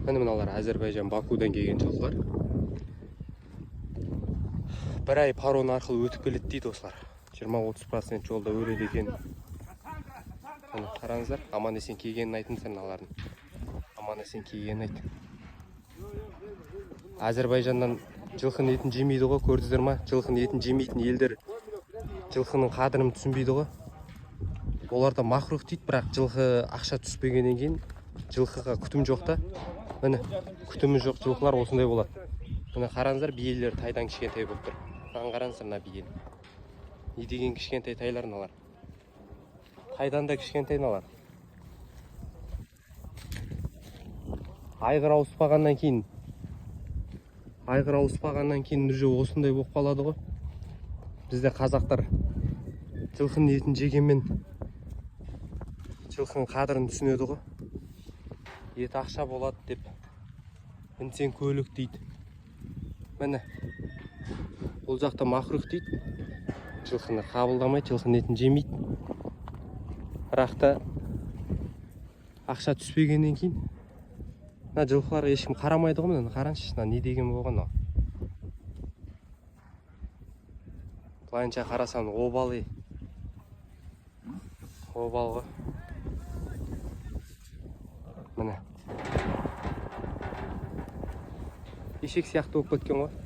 Міне мыналар Әзербайжан Бакудан келген жылқылар. Бір ай паром арқылы өтіп келеді дейді осылар. 20-30% жолда өледі екен. Міне қараңыздар, аман есен келгенін айтыңыздар мыналардың. Аман есен келгенін айт. Әзербайжаннан жылқының етін жемейді ғой, көрдіңіздер ма? Жылқының етін жемейтін елдер жылқының қадірін түсінбейді ғой. Оларда махрух дейді, бірақ жылқы ақша түспегеннен кейін жылқыға күтім жоқ та. Міне, күтімі жоқ жылқылар осындай болады. Міне қараңыздар, биелер тайдан кішкентай болып тұр. Қараңыздар мына биені. Не деген кішкентай тайлар мыналар. Тайдан да кішкентай мыналар. Айғыр ауыспағаннан кейін уже осындай болып қалады ғой. Бізде қазақтар жылқының етін жегенмен жылқының қадірін түсінеді ғой. Ет ақша болады деп мінсең көлік дейді. Міне, бұл жақта махрух дейді. Жылқыны қабылдамайды, жылқының етін жемейді. Бірақ та ақша түспегеннен кейін мына жылқыларға ешкім қарамайды ғой. Міне қараңызшы, не деген болған ол. Былайынша қарасам обал ғой. Міне. Ешек сияқты болып кеткен ғой.